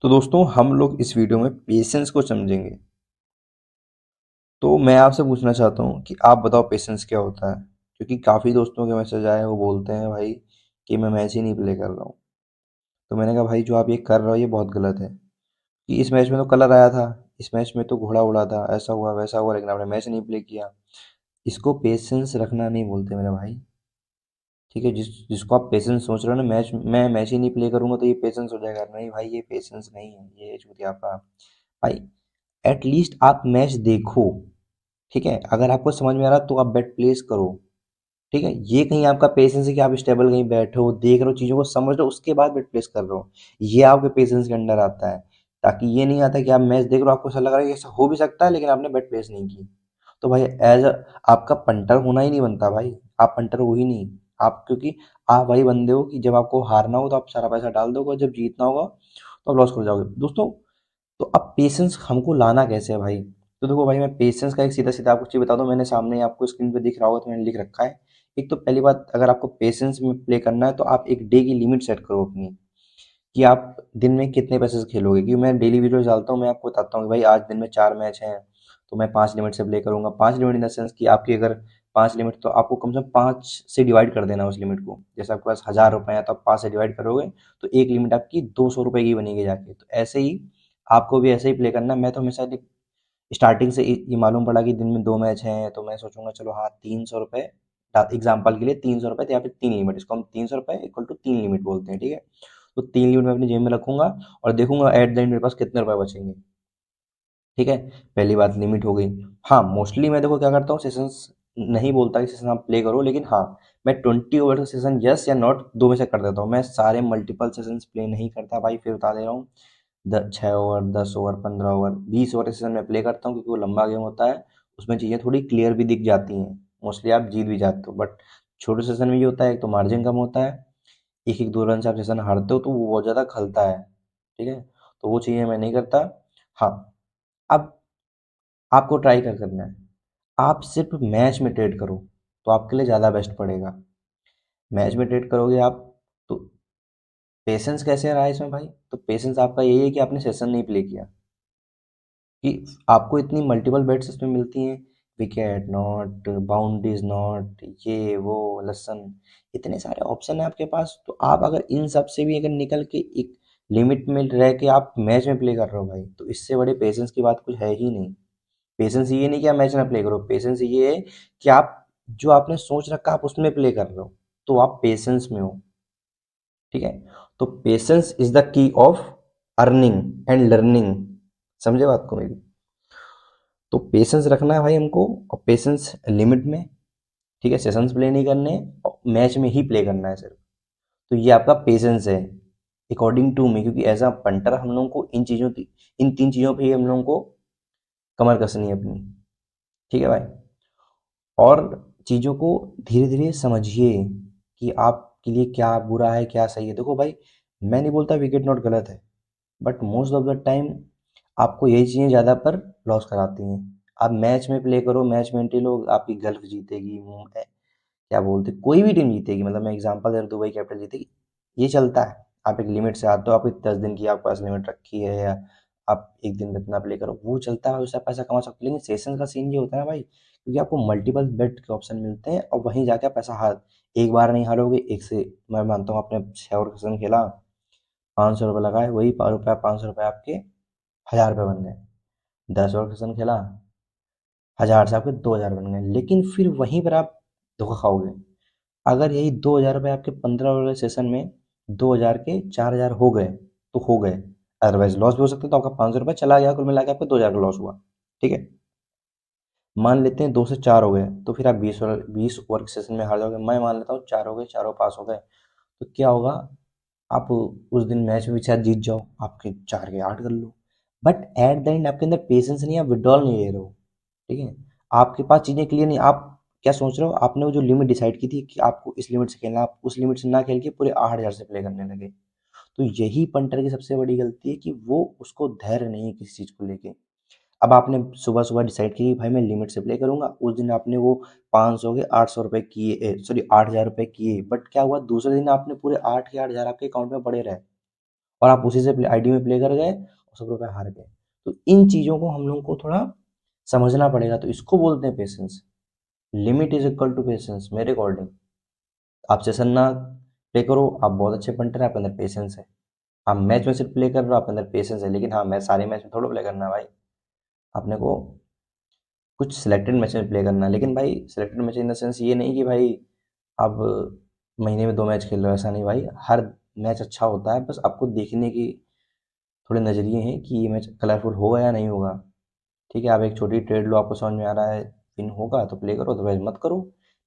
तो दोस्तों हम लोग इस वीडियो में पेशेंस को समझेंगे। तो मैं आपसे पूछना चाहता हूँ कि आप बताओ पेशेंस क्या होता है। क्योंकि काफ़ी दोस्तों के मैसेज आए, वो बोलते हैं भाई कि मैं मैच ही नहीं प्ले कर रहा हूँ। तो मैंने कहा भाई जो आप ये कर रहे हो ये बहुत गलत है। कि इस मैच में तो कलर आया था, इस मैच में तो घोड़ा उड़ा था, ऐसा हुआ वैसा हुआ, लेकिन आपने मैच नहीं प्ले किया। इसको पेशेंस रखना नहीं बोलते मेरे भाई। ठीक है, जिसको आप पेशेंस सोच रहे हो ना, मैं मैच ही नहीं प्ले करूंगा तो ये पेशेंस हो जाएगा। नहीं भाई, ये पेशेंस नहीं है, ये चूतिया आपका। भाई एटलीस्ट आप मैच देखो। ठीक है, अगर आपको समझ में आ रहा तो आप बेट प्लेस करो। ठीक है, ये कहीं आपका पेशेंस है कि आप स्टेबल कहीं बैठे हो, देख रहे हो, चीज़ों को समझ रहे हो, उसके बाद बेट प्लेस कर रहे हो। ये आपके पेशेंस के अंडर आता है। ताकि ये नहीं आता कि आप मैच देख रहे हो, आपको ऐसा लग रहा है कि ऐसा हो भी सकता है, लेकिन आपने बेट प्लेस नहीं की। तो भाई आपका पंटर होना ही नहीं बनता भाई। आप पंटर हो ही नहीं। आप क्योंकि आप वही बंदे हो कि जब आपको हारना हो तो आप सारा पैसा डाल दोगे, और जब जीतना होगा तो आप लॉस कर जाओगे दोस्तों। तो अब पेशेंस हमको लाना कैसे है भाई? तो देखो भाई, मैं पेशेंस का एक सीधा सीधा आपको चीज़ बता दूं। मैंने सामने आपको स्क्रीन पे दिख रहा होगा तो मैंने लिख रखा है। एक तो पहली बात, अगर आपको पेशेंस में प्ले करना है तो आप एक डे की लिमिट सेट करो अपनी, कि आप दिन में कितने पैसे से खेलोगे। क्योंकि मैं डेली वीडियोस डालता हूँ, मैं आपको बताता हूँ कि भाई आज दिन में 4 मैच हैं, तो मैं 5 लिमिट से प्ले करूंगा। 5 लिमिट इन द सेंस कि आपकी अगर 5 लिमिट, तो आपको कम से कम 5 से डिवाइड कर देना उस लिमिट को। जैसे आपके पास 1000 रुपये है तो आप 5 से डिवाइड करोगे, तो एक लिमिट आपकी 200 रुपये की बनेगी जाके। तो ऐसे ही आपको भी ऐसे ही प्ले करना है। मैं तो हमेशा स्टार्टिंग से ये मालूम पड़ा कि दिन में 2 मैच हैं, तो मैं सोचूंगा चलो हाँ 300 रुपये, एग्जाम्पल के लिए 300 रुपये, तो यहाँ पे 3 लिमिट, इसको हम 300 रुपये इक्वल टू 3 लिमिट बोलते हैं। ठीक है, तो 3 लिमिट मैं अपनी जेब में रखूंगा और देखूंगा एट द एंड मेरे पास कितने रुपए बचेंगे। ठीक है, पहली बात लिमिट हो गई। हाँ, मोस्टली मैं देखो क्या करता हूँ, सेशंस नहीं बोलता कि सेशन आप प्ले करो, लेकिन हाँ, मैं 20 ओवर का सेशन यस या नॉट दो में से कर देता हूँ। मैं सारे मल्टीपल सेशंस प्ले नहीं करता भाई, फिर बता दे रहा हूँ। 6 over, 10 over, 15 over, 20 over session में प्ले करता हूँ, क्योंकि वो लंबा गेम होता है। उसमें चीज़ें थोड़ी क्लियर भी दिख जाती हैं, मोस्टली आप जीत भी जाते हो। बट छोटे सेशन में ये होता है, एक तो मार्जिन कम होता है, एक एक 2 रन से आप सेशन हारते हो तो वो बहुत ज़्यादा खलता है। ठीक है, तो वो चीज़ें मैं नहीं करता। हाँ, अब आपको ट्राई कर करना है, आप सिर्फ मैच में ट्रेड करो, तो आपके लिए ज़्यादा बेस्ट पड़ेगा। मैच में ट्रेड करोगे आप, तो पेशेंस कैसे रहा है इसमें भाई? तो पेशेंस आपका यही है कि आपने सेशन नहीं प्ले किया, कि आपको इतनी मल्टीपल बेट्स इसमें मिलती हैं, विकेट नॉट, बाउंड्रीज नॉट, ये वो, लसन, इतने सारे ऑप्शन है आपके पास। तो आप अगर इन सब से भी अगर निकल के एक लिमिट में रह के आप मैच में प्ले कर रहे हो भाई, तो इससे बड़े पेशेंस की बात कुछ है ही नहीं। पेशेंस ये नहीं कि आप मैच ना प्ले करो, पेशेंस ये है कि आप जो आपने सोच रखा आप उसमें प्ले कर रहे हो, तो आप पेशेंस में हो। ठीक है, तो patience is the key of earning and learning. समझे बात को मेरी? तो पेशेंस रखना है भाई हमको, और पेशेंस लिमिट में। ठीक है, सेशंस प्ले नहीं करने, और मैच में ही प्ले करना है सिर्फ। तो ये आपका पेशेंस है अकॉर्डिंग टू मी, क्योंकि एज अ पंटर हम लोगों को इन 3 चीज़ों पे ही हम लोगों को कमर कसनी है अपनी। ठीक है भाई, और चीज़ों को धीरे धीरे समझिए कि आपके लिए क्या बुरा है क्या सही है। देखो भाई, मैं नहीं बोलता विकेट नॉट गलत है, but most of the time आपको यही चीज़ें ज़्यादा पर लॉस कराती हैं। आप मैच में प्ले करो, मैच में एंट्री लो, आपकी गल्फ जीतेगी, क्या बोलते, कोई भी टीम जीतेगी। मतलब मैं एग्जांपल दे रहा हूँ, दुबई कैपिटल जीतेगी, ये चलता है। आप एक लिमिट से आते हो, आपकी 10 दिन की आपके पास लिमिट रखी है, या आप एक दिन में इतना प्ले करो, वो चलता है, उससे आप पैसा कमा सकते हो। लेकिन सेशन का सीन ये होता है ना भाई, क्योंकि आपको मल्टीपल बेट के ऑप्शन मिलते हैं, और वहीं जाके आप पैसा हार, एक बार नहीं हारोगे। एक से मैं मानता हूँ, आपने 6 ओवर का सेशन खेला, 500 रुपये लगाए, वही 5 रुपये, 500 रुपये आपके 1000 रुपये बन गए। 10 ओवर का सेशन खेला, 1000 से आपके 2000 बन गए। लेकिन फिर वहीं पर आप धोखा खाओगे। अगर यही 2000 रुपये आपके 15 ओवर वाले सेशन में 2000 के 4000 हो गए तो हो गए, अदरवाइज लॉस भी हो सकता है। तो आपका 500 रुपये चला गया, कुल मिला के आपका 2000 का लॉस हुआ। ठीक है, मान लेते हैं 2 से 4 हो गए, तो फिर आप 20 ओवर के सेशन में हार जाओगे। मैं मान लेता हूँ 4 हो गए, चारों पास हो गए, तो क्या होगा, आप उस दिन मैच में भी शायद जीत जाओ, आपके 4 के 8 कर लो। बट एट द एंड आपके अंदर पेशेंस नहीं है, आप विड्रॉल नहीं ले रहे हो। ठीक है, आपके पास चीज़ें क्लियर नहीं, आप क्या सोच रहे हो, आपने वो जो लिमिट डिसाइड की थी कि आपको इस लिमिट से खेलना, आप उस लिमिट से ना खेल के पूरे 8000 से प्ले करने लगे। तो यही पंटर की सबसे बड़ी गलती है, कि वो उसको धैर्य नहीं है किसी चीज़ को लेके। अब आपने सुबह सुबह डिसाइड किया कि भाई मैं लिमिट से प्ले करूंगा, उस दिन आपने वो 500 के 800 रुपये किए, सॉरी 8000 रुपये किए, बट क्या हुआ, दूसरे दिन आपने पूरे 8 के 8000 आपके अकाउंट में पड़े रहे, और आप उसी से आईडी में प्ले कर गए और 100 रुपये हार गए। तो इन चीज़ों को हम लोग को थोड़ा समझना पड़ेगा, तो इसको बोलते हैं patience. Limit is equal to patience मेरे अकॉर्डिंग। आप सेशन ना प्ले करो, आप बहुत अच्छे पंटर हैं, आपके अंदर पेशेंस है। आप मैच में सिर्फ प्ले कर रहे हो, आपके अंदर पेशेंस है, लेकिन हाँ, मैं सारे मैच में थोड़ा प्ले करना है भाई। आपने को कुछ सिलेक्टेड मैच में प्ले करना है, लेकिन भाई selected match in the sense ये नहीं कि भाई आप महीने में 2 मैच खेल रहे हो, ऐसा नहीं भाई। हर मैच अच्छा होता है, बस आपको देखने की थोड़े नज़रिए हैं कि ये मैच कलरफुल होगा या नहीं होगा। ठीक है, आप एक छोटी ट्रेड लो, आपको समझ में आ रहा है विन होगा तो प्ले करो, अदरवाइज मत करो।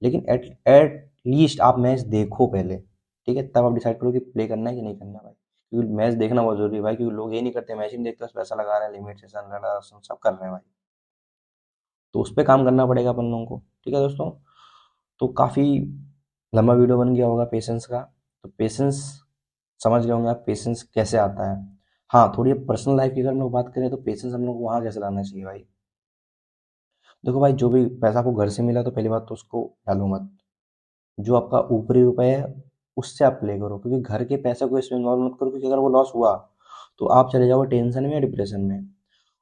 लेकिन एट एट लीस्ट आप मैच देखो पहले, ठीक है, तब आप डिसाइड करो कि प्ले करना है कि नहीं करना भाई। क्योंकि मैच देखना बहुत जरूरी है भाई, क्योंकि लोग ये नहीं करते, मैच ही नहीं देखते, बस पैसा लगा रहे हैं, लिमिट सेशन लड़ा सब कर रहे हैं भाई। तो उस पर काम करना पड़ेगा अपन लोगों को। ठीक है दोस्तों, तो काफ़ी लंबा वीडियो बन गया होगा पेशेंस का। तो पेशेंस समझ गए होंगे आप, पेशेंस कैसे आता है। हाँ, थोड़ी पर्सनल लाइफ की अगर हम लोग बात करें, तो पेशेंस हम लोग को वहाँ कैसे लाना चाहिए भाई। देखो भाई, जो भी पैसा आपको घर से मिला तो पहली बात तो उसको डालो मत। जो आपका ऊपरी रुपए है उससे आप प्ले करो, क्योंकि घर के पैसे को इसमें इन्वॉल्व मत करो, क्योंकि अगर वो लॉस हुआ तो आप चले जाओगे टेंशन में या डिप्रेशन में।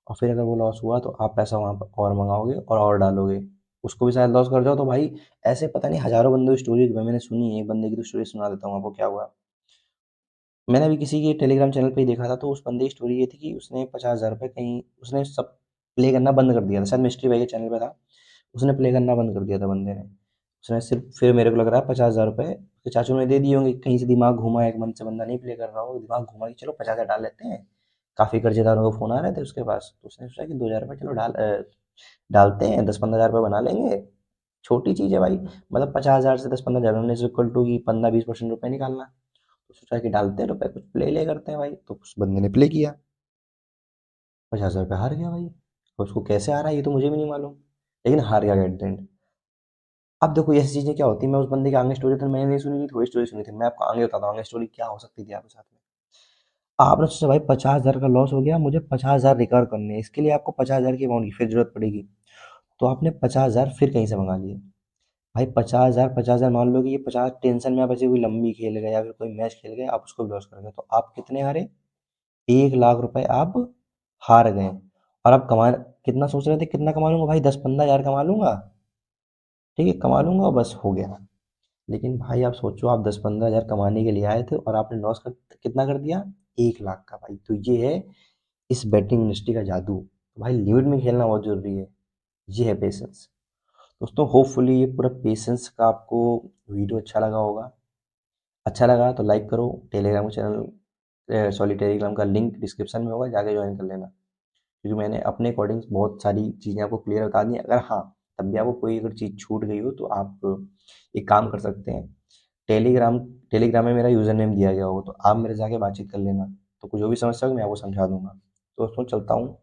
और फिर अगर वो लॉस हुआ तो आप पैसा वहाँ पर और मंगाओगे और डालोगे, उसको भी शायद लॉस कर जाओ। तो भाई ऐसे पता नहीं हजारों बंदों की स्टोरी मैंने सुनी है। एक बंदे की तो स्टोरी सुना देता हूँ आपको क्या हुआ। मैंने अभी किसी के टेलीग्राम चैनल पे ही देखा था, तो उस बंदे की स्टोरी ये थी कि उसने 50,000 रुपये कहीं उसने सब प्ले करना बंद कर दिया था, शायद मिस्ट्री भाई के चैनल पे था। उसने प्ले करना बंद कर दिया था बंदे ने। उसने सिर्फ, फिर मेरे को लग रहा है 50,000 रुपये उसके चाचू ने दे दिए होंगे, कहीं से दिमाग घुमा, एक मंथ से बंदा नहीं प्ले कर रहा हो, दिमाग घुमा कि चलो 50,000 डाल लेते हैं। काफ़ी कर्जेदारों को फ़ोन आ रहे थे उसके पास, तो उसने सोचा कि 2,000 रुपये चलो डालते हैं, 10-15 हज़ार रुपये बना लेंगे। छोटी चीज़ है भाई, मतलब 50,000 से 10-15 हज़ार इज इक्वल टू की 15-20% रुपये निकालना। तो सोचा कि डालते हैं रुपये, कुछ प्ले करते हैं भाई। तो उस बंदे ने प्ले किया, 50,000 रुपये हार गया भाई। और उसको कैसे आ रहा है ये तो मुझे भी नहीं मालूम, लेकिन हार गया एट द एंड। अब देखो ऐसी चीज़ें क्या होती है, मैं उस बंदे की आगे स्टोरी तो मैंने नहीं सुनी थी, थोड़ी स्टोरी सुनी थी। मैं आपको आगे बताता हूँ आगे स्टोरी क्या हो सकती थी आपके साथ में। आपने सोचा भाई 50,000 का लॉस हो गया, मुझे 50,000 रिकवर करने हैं, इसके लिए आपको 50,000 की अमाउंट की फिर जरूरत पड़ेगी। तो आपने 50,000 फिर कहीं से मंगा लिए। भाई 50,000 50,000 मान लो कि ये 50 टेंशन में आप ऐसे कोई लंबी खेल गए या फिर कोई मैच खेल गए, आप उसको भी लॉस कर गए, तो आप कितने हारे, 1 लाख रुपए आप हार गए। और आप कमा कितना सोच रहे थे, कितना कमा लूंगा भाई, 10-15 हज़ार कमा लूंगा, ठीक है, कमा लूंगा और बस हो गया। लेकिन भाई आप सोचो, आप 10-15 हज़ार कमाने के लिए आए थे और आपने लॉस कर कितना कर दिया, 1 लाख का। भाई तो ये है इस बेटिंग इंडस्ट्री का जादू। तो भाई लिमिट में खेलना बहुत जरूरी है, ये है पेशेंस। दोस्तों होपफुली ये पूरा पेशेंस का आपको वीडियो अच्छा लगा होगा। अच्छा लगा तो लाइक करो, टेलीग्राम चैनल, सॉरी, टेलीग्राम का लिंक डिस्क्रिप्शन में होगा, जाके ज्वाइन कर लेना। क्योंकि मैंने अपने अकॉर्डिंग बहुत सारी चीज़ें आपको क्लियर बता दी हैं। अगर हाँ, तब भी आपको कोई अगर चीज़ छूट गई हो तो आप एक काम कर सकते हैं, टेलीग्राम टेलीग्राम में मेरा यूज़र नेम दिया गया होगा, तो आप मेरे जाके बातचीत कर लेना। तो कुछ जो भी समस्या होगी मैं आपको समझा दूंगा। तो दोस्तों चलता हूँ।